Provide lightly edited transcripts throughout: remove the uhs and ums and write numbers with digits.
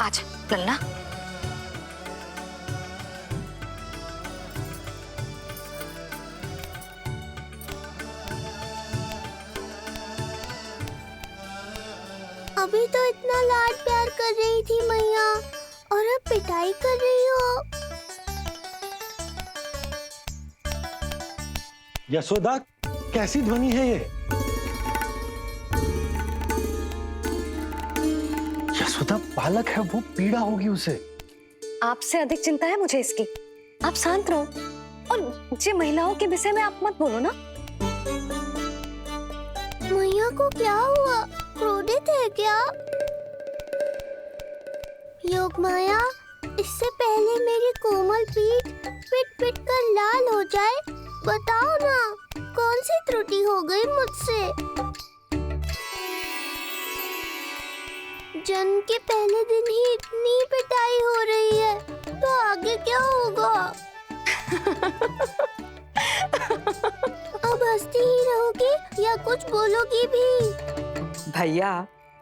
आजा लल्ला। अभी तो इतना लाड प्यार कर रही थी मैया, और अब पिटाई कर रही हो। यशोदा, कैसी ध्वनि है ये? यशोदा, बालक है वो, पीड़ा होगी उसे। आपसे अधिक चिंता है मुझे इसकी। आप शांत रहो, और ये महिलाओं के विषय में आप मत बोलो ना। मैया को क्या हुआ? क्रोधित है क्या? योगमाया, इससे पहले मेरी कोमल पीठ पिट पिट कर लाल हो जाए, बताओ ना कौन सी त्रुटि हो गई मुझसे? जन्म के पहले दिन ही इतनी पिटाई हो रही है, तो आगे क्या होगा? अब हंसती ही रहोगी या कुछ बोलोगी भी? भैया,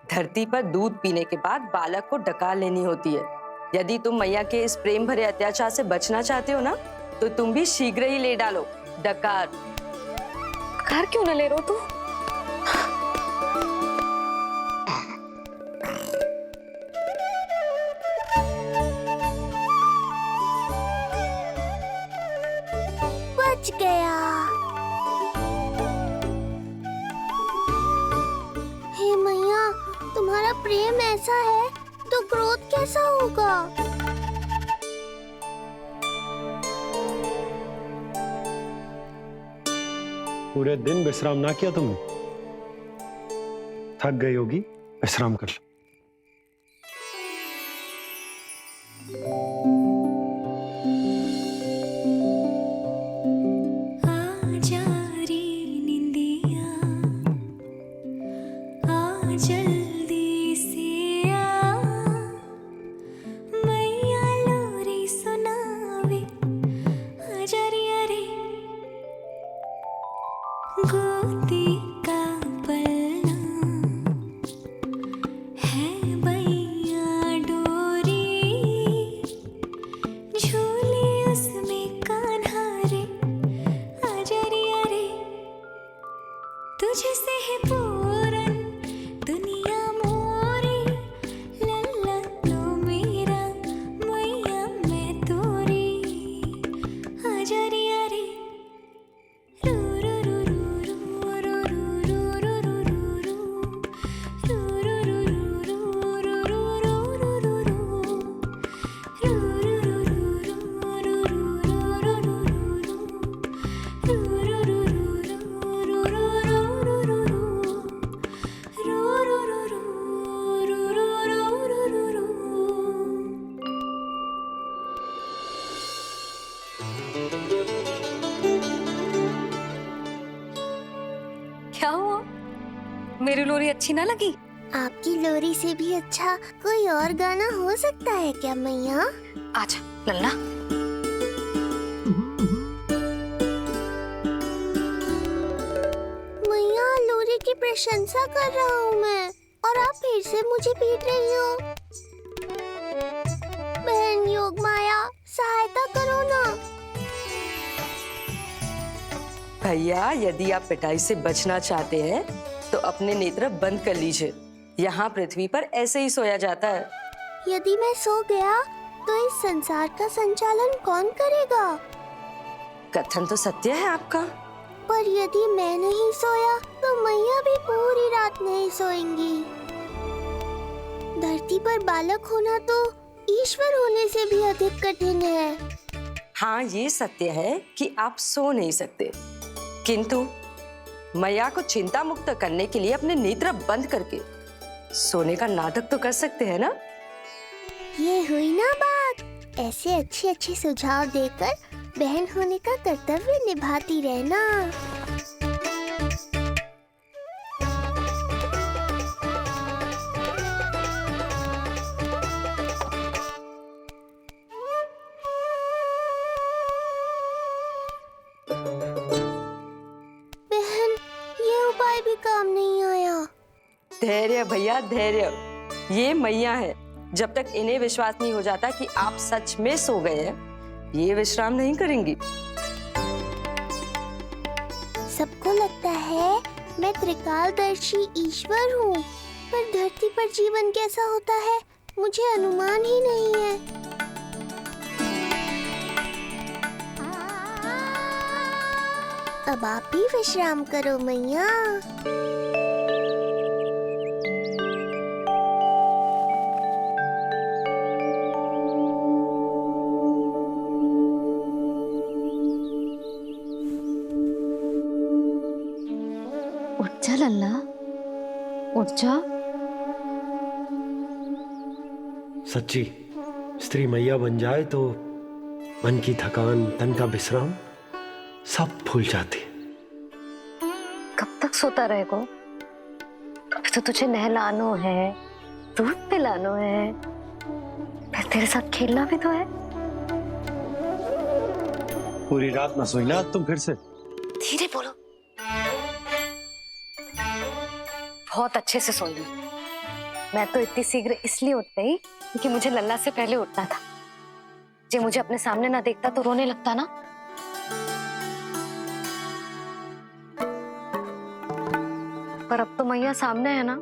धरती पर दूध पीने के बाद बालक को डकार लेनी होती है। यदि तुम मैया के इस प्रेम भरे अत्याचार से बचना चाहते हो ना, तो तुम भी शीघ्र ही ले डालो डकार। डकार क्यों न ले रहे हो तू? बच गया। हे मैया, तुम्हारा प्रेम ऐसा है तो क्रोध कैसा होगा? पूरे दिन विश्राम ना किया तुमने? थक गई होगी, विश्राम कर लो। जल्दी से आ, मैया लोरी सुनावे, आजा रे रे, गोदी का पलना है मैया डोरी, झूले उसमें कान्हा रे, आजा रे, तुझसे है पूरन दुनिया मोरी, लल्ला तो मेरा, मैया मैं तोरी, आजा रे, रू रू रू रू रू रू रू रू रू क्या हुआ? मेरी लोरी अच्छी ना लगी? आपकी लोरी से भी अच्छा कोई और गाना हो सकता है क्या मैया? आजा लल्ला। मैया, लोरी की प्रशंसा कर रहा हूँ मैं, और आप फिर से मुझे पीट रही हो। बहन योगमाया, सहायता करो ना। भैया, यदि आप पिटाई से बचना चाहते हैं तो अपने नेत्र बंद कर लीजिए। यहाँ पृथ्वी पर ऐसे ही सोया जाता है। यदि मैं सो गया तो इस संसार का संचालन कौन करेगा? कथन तो सत्य है आपका। पर यदि मैं नहीं सोया तो मैया भी पूरी रात नहीं सोएंगी। धरती पर बालक होना तो ईश्वर होने से भी अधिक कठिन है। हाँ, ये सत्य है कि आप सो नहीं सकते, किंतु मैया को चिंता मुक्त करने के लिए अपने नेत्र बंद करके सोने का नाटक तो कर सकते हैं ना? ये हुई ना बात। ऐसे अच्छे अच्छे सुझाव देकर बहन होने का कर्तव्य निभाती रहना। बहन, ये उपाय भी काम नहीं आया। धैर्य भैया, धैर्य। ये मैया है, जब तक इन्हें विश्वास नहीं हो जाता कि आप सच में सो गए हैं, ये विश्राम नहीं करेंगी। सबको लगता है मैं त्रिकालदर्शी ईश्वर हूँ, पर धरती पर जीवन कैसा होता है मुझे अनुमान ही नहीं है। अब आप भी विश्राम करो मैया। उठ जा लल्ला, उठ जा। सच्ची स्त्री मैया बन जाए तो मन की थकान, तन का विश्राम सब भूल जाती। कब तक सोता रहेगा? अभी तो तुझे नहलानो है, दूध पिलानो है, फिर तेरे साथ खेलना भी तो है। पूरी रात न सोई ना तुम फिर से? धीरे बोलो। बहुत अच्छे से सोई हूँ। मैं तो इतनी शीघ्र इसलिए उठ गई क्योंकि मुझे लल्ला से पहले उठना था। जे मुझे अपने सामने ना देखता तो रोने लगता ना। पर अब तो मैया सामने है ना।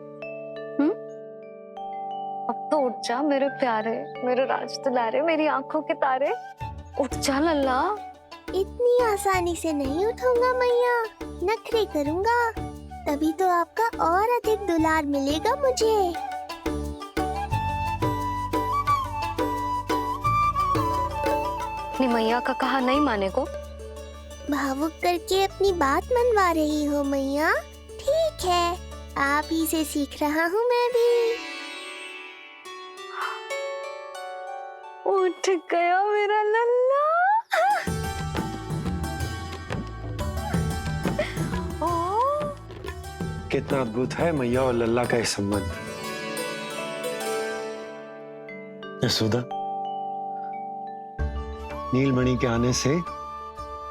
अब तो उठ जा मेरे प्यारे, मेरे राज दुलारे, मेरी आंखों के तारे। उठ जा लल्ला। इतनी आसानी से नहीं उठूंगा मैया, नखरे करूंगा, तभी तो आपका और अधिक दुलार मिलेगा मुझे। अपनी मैया का कहा नहीं माने को। भावुक करके अपनी बात मनवा रही हो मैया। ठीक है, आप ही से सीख रहा हूँ मैं भी। उठ गया मेरा लल्ला। ओ, कितना अद्भुत है मैया और लल्ला का ये संबंध। यशोदा, नीलमणि के आने से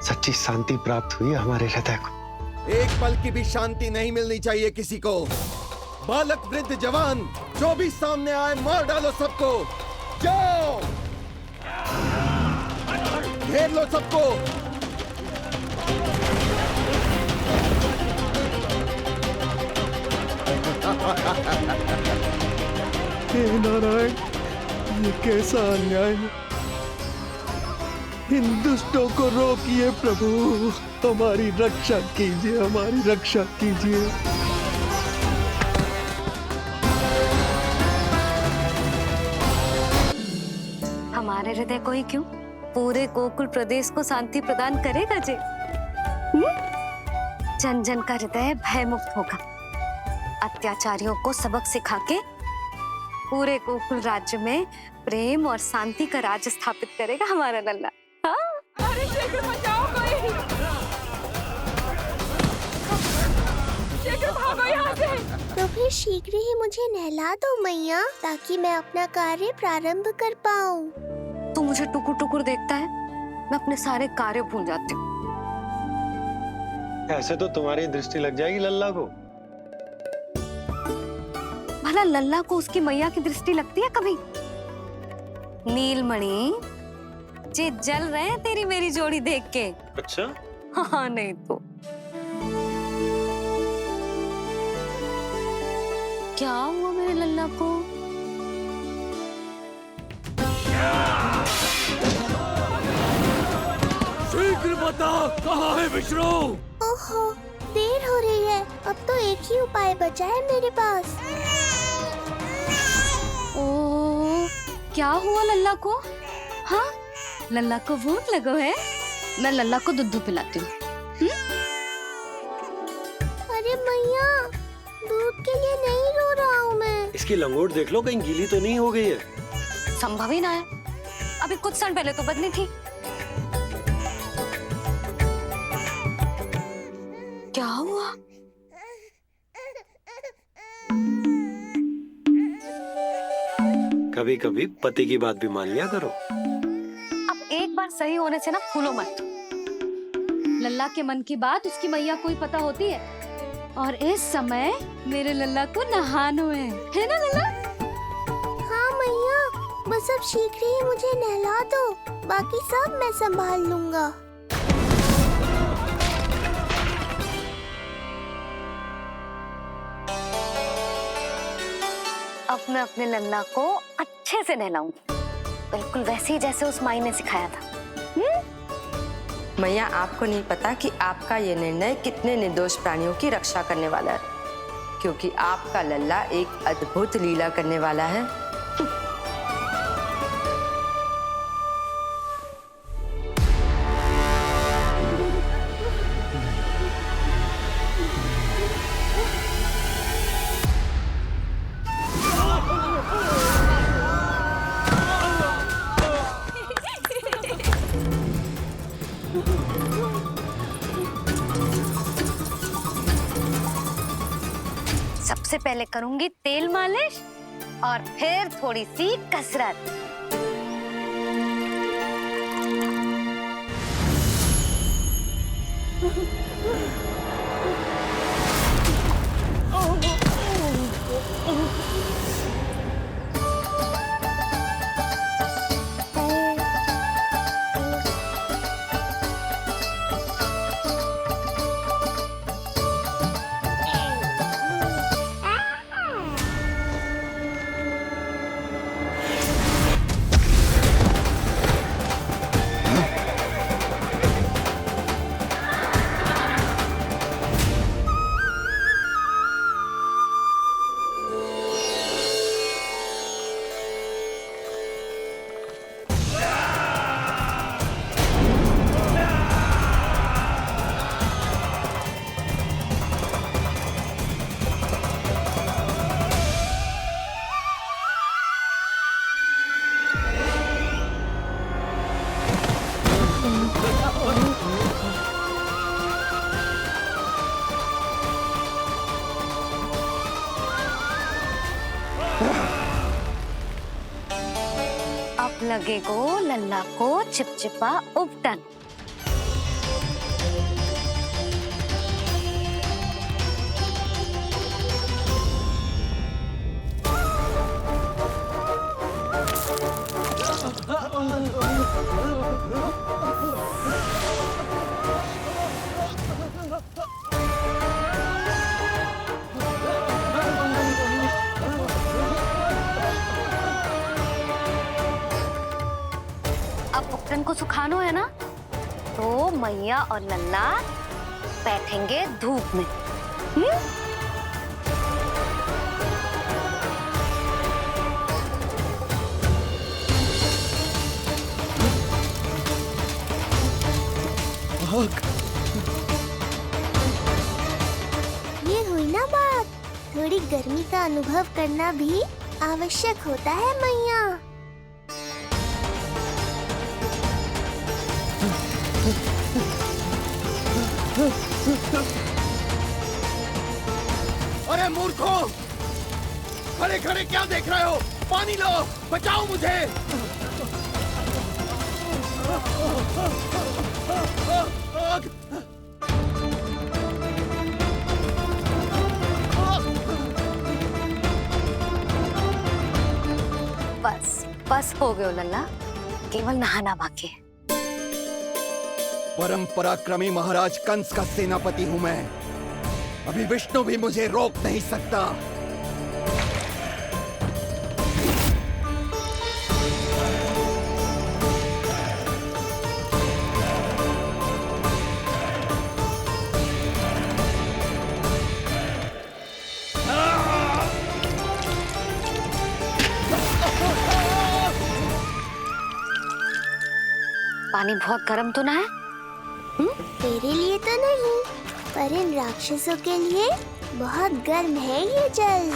सच्ची शांति प्राप्त हुई हमारे हृदय को। एक पल की भी शांति नहीं मिलनी चाहिए किसी को। बालक, वृद्ध, जवान, जो भी सामने आए मार डालो सबको। जाओ, घेर लो सबको। हे नारायण, ये कैसा अन्याय है। इन दुष्टों को रोकिए प्रभु, हमारी रक्षा कीजिए, हमारी रक्षा कीजिए। हमारे हृदय को ही क्यों, पूरे गोकुल प्रदेश को शांति प्रदान करेगा जे। जन जन का हृदय भय मुक्त होगा। अत्याचारियों को सबक सिखा के पूरे गोकुल राज्य में प्रेम और शांति का राज स्थापित करेगा हमारा लल्ला। अरे शीघ्र बचाओ कोई, शीघ्र भागो यहाँ से। तो फिर शीघ्र ही मुझे नहला दो मैया, ताकि मैं अपना कार्य प्रारंभ कर पाऊँ। तू मुझे टुकुर टुकुर देखता है, मैं अपने सारे कार्य भूल जाती हूँ। ऐसे तो तुम्हारी दृष्टि लग जाएगी लल्ला को। भला लल्ला को उसकी मैया की दृष्टि लगती है कभी? नीलमणि, जे जल रहे हैं तेरी मेरी जोड़ी देख के। अच्छा? हाँ, नहीं तो क्या हुआ मेरे लल्ला को? शीघ्र बता, कहाँ है विष्णु? ओहो, देर हो रही है। अब तो एक ही उपाय बचा है मेरे पास। ओ, क्या हुआ लल्ला को? हाँ, लल्ला को भूख लगो है? मैं लल्ला को दूध पिलाती हूँ। अरे मैया, दूध के लिए नहीं रो रहा हूँ मैं। इसकी लंगोट देख लो, कहीं गीली तो नहीं हो गई है। संभव ही ना है, अभी कुछ क्षण पहले तो बदली थी। क्या हुआ? कभी कभी पति की बात भी मान लिया करो। अब एक बार सही होने से ना फूलो मत। लल्ला के मन की बात उसकी मैया को ही पता होती है, और इस समय मेरे लल्ला को नहानो है ना लल्ला? हाँ मैया, सब शीघ्र ही मुझे नहला दो, बाकी सब मैं संभाल लूंगा। अब मैं अपने लल्ला को अच्छे से नहलाऊंगी, बिल्कुल वैसे ही जैसे उस माई ने सिखाया था। मैया, आपको नहीं पता कि आपका ये निर्णय कितने निर्दोष प्राणियों की रक्षा करने वाला है, क्योंकि आपका लल्ला एक अद्भुत लीला करने वाला है। सबसे पहले करूंगी तेल मालिश और फिर थोड़ी सी कसरत। अब लगेगो लल्ला को चिपचिपा उपटन। अब उपटन को सुखानो है ना, तो मैया और लल्ला बैठेंगे धूप में। ये हुई ना बात, थोड़ी गर्मी का अनुभव करना भी आवश्यक होता है मैया। अरे मूर्खों, खड़े खड़े क्या देख रहे हो? पानी लो, बचाओ मुझे। बस बस हो गयो लल्ला, केवल नहाना बाकी है। परम पराक्रमी महाराज कंस का सेनापति हूं मैं, अभी विष्णु भी मुझे रोक नहीं सकता। पानी बहुत गर्म तो ना है? तेरे लिए तो नहीं, पर इन राक्षसों के लिए बहुत गर्म है ये जल।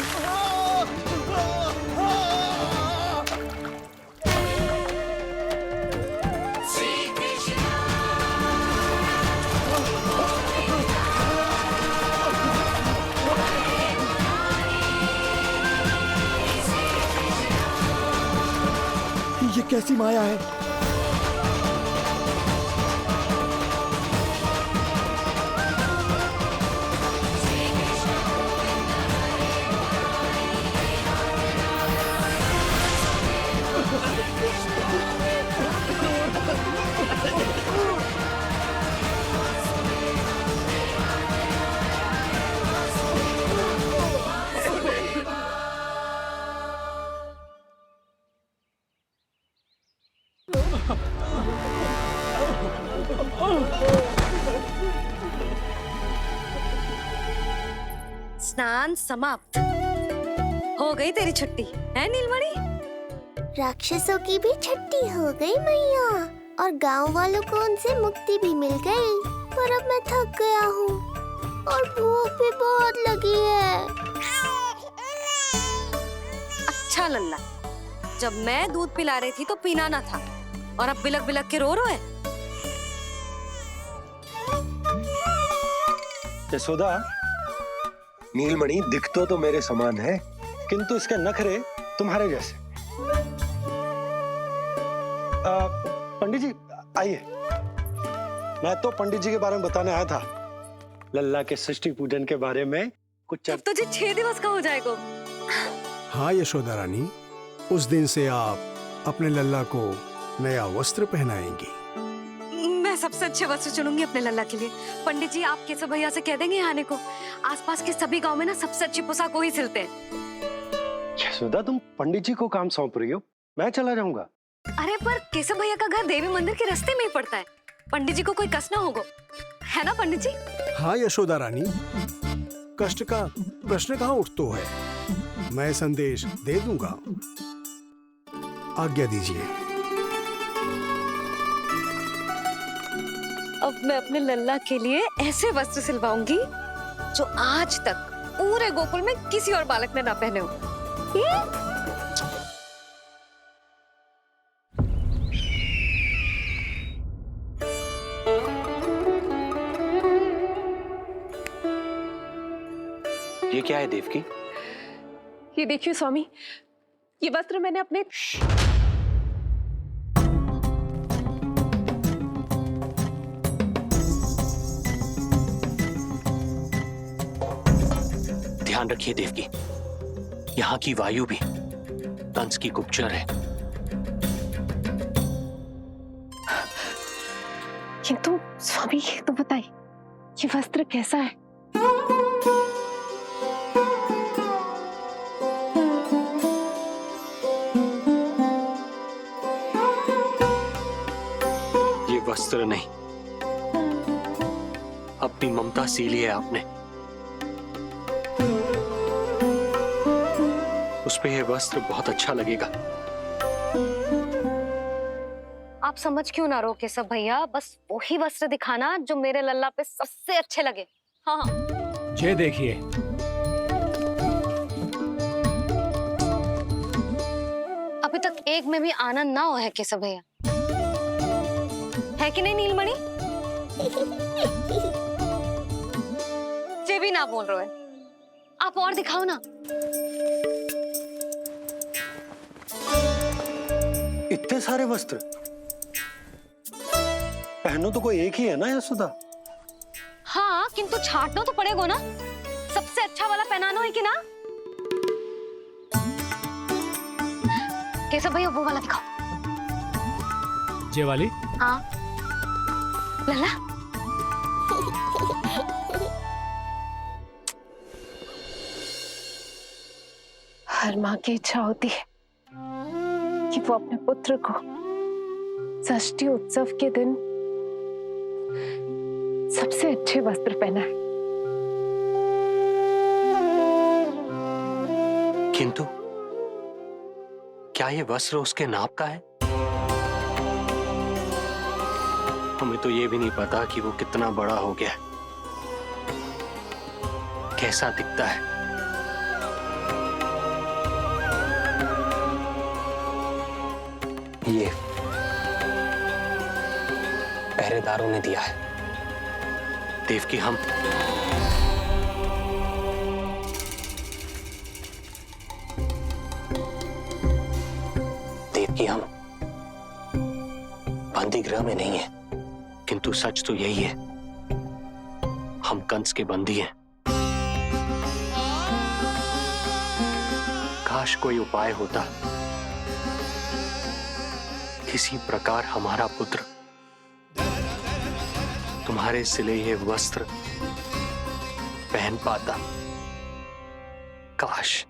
ये कैसी माया है? स्नान समाप्त। हो गई तेरी छुट्टी है नीलमणि? राक्षसों की भी छुट्टी हो गई मैया, और गांव वालों को उनसे मुक्ति भी मिल गई। पर अब मैं थक गया हूँ और भूख भी बहुत लगी है। अच्छा लल्ला, जब मैं दूध पिला रही थी तो पीना ना था, और अब बिलक बिलक के रो है। यशोदा, नीलमणि दिखतो तो मेरे समान है, किंतु इसके नखरे तुम्हारे जैसे। पंडित जी आइए। मैं तो पंडित जी के बारे में बताने आया था, लल्ला के षष्ठी पूजन के बारे में कुछ। अब तुझे 6 दिवस का हो जाएगा। हाँ यशोदा रानी, उस दिन से आप अपने लल्ला को नया वस्त्र पहनाएंगी। मैं सबसे अच्छे वस्त्र चुनूंगी अपने लल्ला के लिए। पंडित जी, आप केशव भैया से कह देंगे आने को। आसपास के सभी गांव में ना सबसे अच्छी पोशाक वही सिलते हैं। यशोदा, तुम पंडित जी को काम सौंप रही हो, मैं चला जाऊंगा। अरे पर केशव भैया का घर देवी मंदिर के रास्ते में ही पड़ता है, पंडित जी को कोई कष्ट ना होगा, है ना पंडित जी? हाँ यशोदा रानी, कष्ट का प्रश्न कहाँ उठतो है, मैं संदेश दे दूंगा। आज्ञा दीजिए। अब मैं अपने लल्ला के लिए ऐसे वस्त्र सिलवाऊंगी जो आज तक पूरे गोकुल में किसी और बालक ने ना पहने हो। ये क्या है देवकी? ये देखिए स्वामी, ये वस्त्र मैंने अपने ध्यान रखिए देवकी, यहाँ की वायु भी कंस की गुप्तचर है। किंतु स्वामी ये तो बताइए, ये वस्त्र कैसा है? ये वस्त्र नहीं, अपनी ममता सी ली है आपने। उस पे ये वस्त्र बहुत अच्छा लगेगा। आप समझ क्यों ना रहो केशव भैया, बस वही वस्त्र दिखाना जो मेरे लल्ला पे सबसे अच्छे लगे। हाँ हाँ। ये देखिए, अभी तक एक में भी आनंद ना हो है केशव भैया, है कि नहीं नीलमणि? ये भी ना बोल रहे हो, आप और दिखाओ ना। इतने सारे वस्त्र पहनो तो कोई एक ही है ना यशोदा? हाँ, किंतु छांटना तो पड़ेगा ना, सबसे अच्छा वाला पहनाना है कि ना? केशव भैया वो वाला दिखाओ। ये वाली? हाँ लल्ला, हर माँ की इच्छा होती है कि वो अपने पुत्र को षष्ठी उत्सव के दिन सबसे अच्छे वस्त्र पहनाए। किंतु क्या ये वस्त्र उसके नाप का है? हमें तो ये भी नहीं पता कि वो कितना बड़ा हो गया, कैसा दिखता है। ये पहरेदारों ने दिया है। देवकी, हम देवकी, हम बंदी गृह में नहीं है। किंतु सच तो यही है, हम कंस के बंदी हैं। काश कोई उपाय होता, किसी प्रकार हमारा पुत्र तुम्हारे सिले ये वस्त्र पहन पाता। काश।